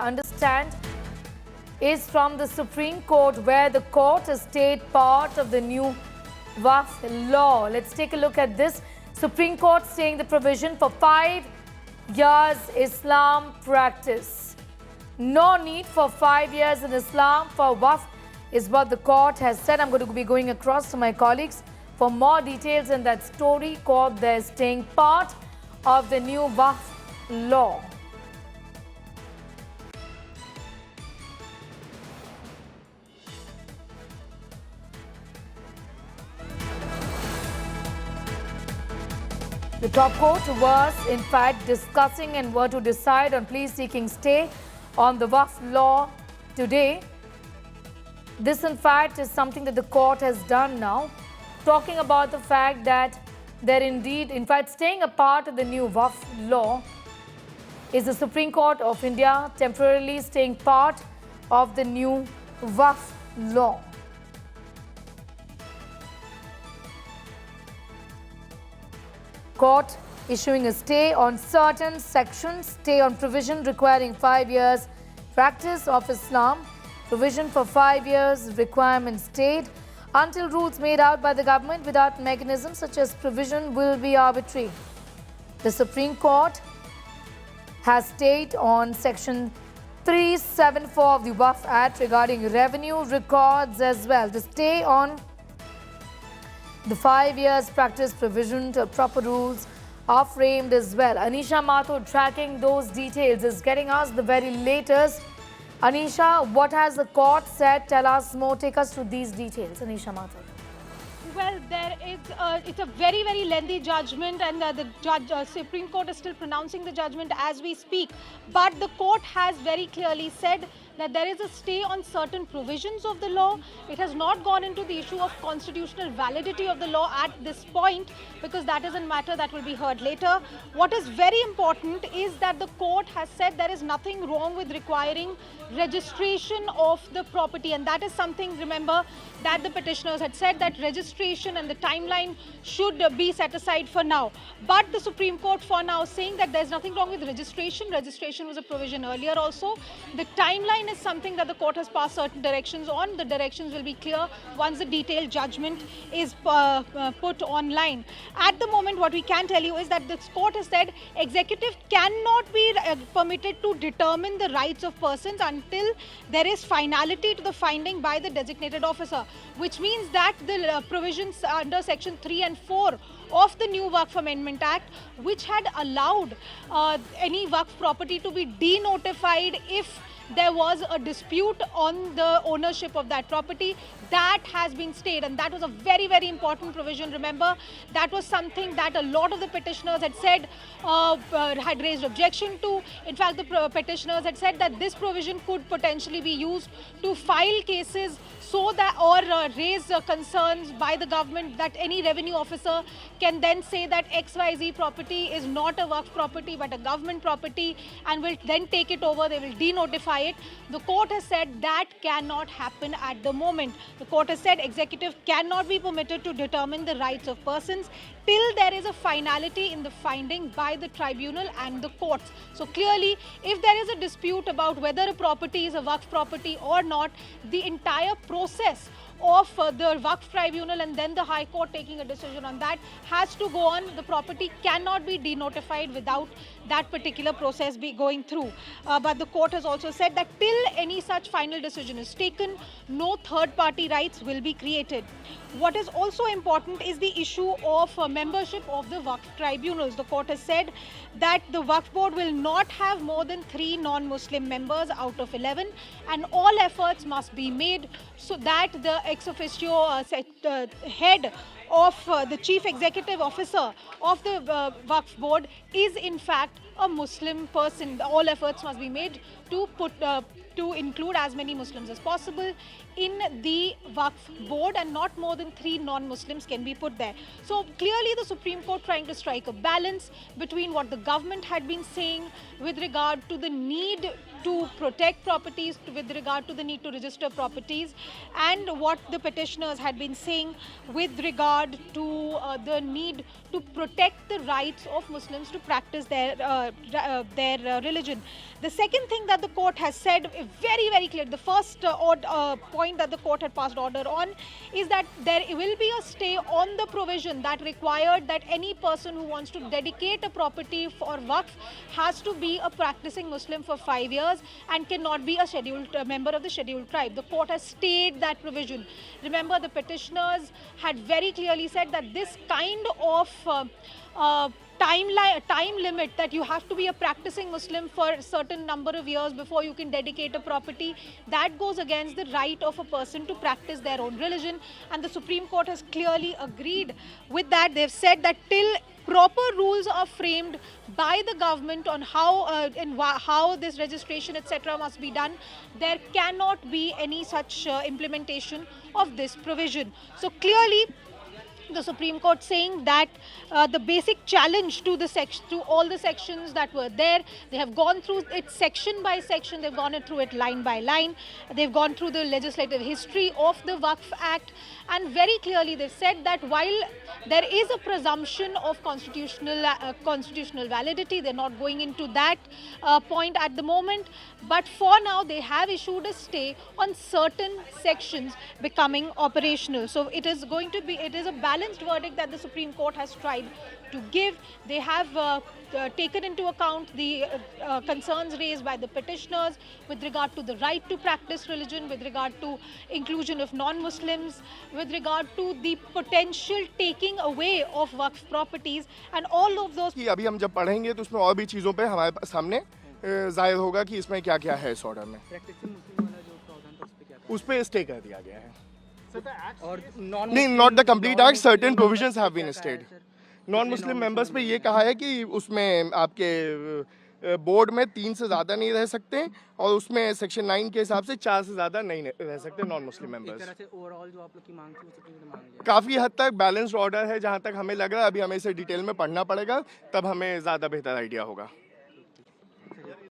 understand is from the Supreme Court, where the court has stayed part of the new Waqf law. Let's take a look at this. Supreme Court saying the provision for 5 years Islam practice. No need for 5 years in Islam for Waqf is what the court has said. I'm going to be going across to my colleagues for more details in that story. Court there staying part of the new Waqf law. The top court was in fact discussing and were to decide on plea seeking stay on the Waqf law today. This in fact is something that the court has done now, talking about the fact that they're indeed in fact staying a part of the new Waqf law is the Supreme Court of India temporarily staying part of the new Waqf law. Court issuing a stay on certain sections, stay on provision requiring 5 years practice of Islam, provision for 5 years requirement stayed until rules made out by the government without mechanisms such as provision will be arbitrary. The Supreme Court has stayed on section 374 of the Waqf Act regarding revenue records as well. The stay on the 5 years practice provision to proper rules are framed as well. Anisha Mathur tracking those details is getting us the very latest. Anisha, what has the court said? Tell us more. Take us through these details. Anisha Mathur. Well, it's a very, very lengthy judgment, and the Supreme Court is still pronouncing the judgment as we speak. But the court has very clearly said that there is a stay on certain provisions of the law. It has not gone into the issue of constitutional validity of the law at this point, because that is a matter that will be heard later. What is very important is that the court has said there is nothing wrong with requiring registration of the property, and that is something, remember, that the petitioners had said that registration and the timeline should be set aside for now. But the Supreme Court for now saying that there's nothing wrong with registration. Registration was a provision earlier also. The timeline is something that the court has passed certain directions on. The directions will be clear once the detailed judgment is put online. At the moment, what we can tell you is that the court has said executive cannot be permitted to determine the rights of persons until there is finality to the finding by the designated officer, which means that the provisions under section 3 and 4 of the new Waqf Amendment Act, which had allowed any Waqf property to be denotified if there was a dispute on the ownership of that property, that has been stayed, and that was a very, very important provision. Remember, that was something that a lot of the petitioners had said, had raised objection to. In fact, the petitioners had said that this provision could potentially be used to file cases so that, or raise concerns by the government, that any revenue officer can then say that XYZ property is not a Waqf property but a government property, and will then take it over, they will denotify it. The court has said that cannot happen at the moment. The court has said executive cannot be permitted to determine the rights of persons till there is a finality in the finding by the tribunal and the courts. So clearly, if there is a dispute about whether a property is a Waqf property or not, the entire process of the Waqf tribunal and then the High Court taking a decision on that has to go on. The property cannot be denotified without that particular process be going through. But the court has also said that till any such final decision is taken, no third-party rights will be created. What is also important is the issue of membership of the Waqf tribunals. The court has said that the Waqf board will not have more than 3 non-Muslim members out of 11, and all efforts must be made so that the ex officio head of the chief executive officer of the Waqf board is in fact a Muslim person. All efforts must be made to include as many Muslims as possible in the Waqf board, and not more than 3 non-Muslims can be put there. So clearly the Supreme Court trying to strike a balance between what the government had been saying with regard to the need to protect properties, with regard to the need to register properties, and what the petitioners had been saying with regard regard to the need to protect the rights of Muslims to practice their religion. The second thing that the court has said very, very clear, the first point that the court had passed order on is that there will be a stay on the provision that required that any person who wants to dedicate a property for waqf has to be a practicing Muslim for 5 years and cannot be a scheduled member of the scheduled tribe. The court has stayed that provision. Remember, the petitioners had very clearly said that this kind of time limit, that you have to be a practicing Muslim for a certain number of years before you can dedicate a property, that goes against the right of a person to practice their own religion, and the Supreme Court has clearly agreed with that. They've said that till proper rules are framed by the government on how this registration etc. must be done, there cannot be any such implementation of this provision. So clearly the Supreme Court saying that the basic challenge to all the sections that were there, they have gone through it section by section, they've gone through it line by line, they've gone through the legislative history of the Waqf Act, and very clearly they've said that while there is a presumption of constitutional validity, they're not going into that point at the moment, but for now they have issued a stay on certain sections becoming operational. So it is a balanced verdict that the Supreme Court has tried to give. They have taken into account the concerns raised by the petitioners with regard to the right to practice religion, with regard to inclusion of non-Muslims, with regard to the potential taking away of waqf properties, and all of those. कि अभी हम जब पढ़ेंगे तो उसमें और भी चीज़ों पे हमारे सामने जाहिर होगा कि इसमें क्या क्या है इस ऑर्डर में। उस पे स्टे कर दिया गया है। और नहीं, not the complete act, certain provisions have been stayed. Non Muslim members पे ये कहा है कि उसमें आपके बोर्ड में 3 से ज़्यादा नहीं रह सकते, और उसमें सेक्शन 9 के हिसाब से 4 से ज़्यादा नहीं रह सकते नॉन मुस्लिम मेंबर्स। ओवरऑल जो आप लोग की मांग थी वो कितनी मांग है? काफ़ी हद तक बैलेंस्ड ऑर्डर है, जहाँ तक हमें लग रहा है। अभी हमें इसे डिटेल में पढ़ना पड़ेगा, तब हमें ज़्यादा बेहतर आइडिया होगा।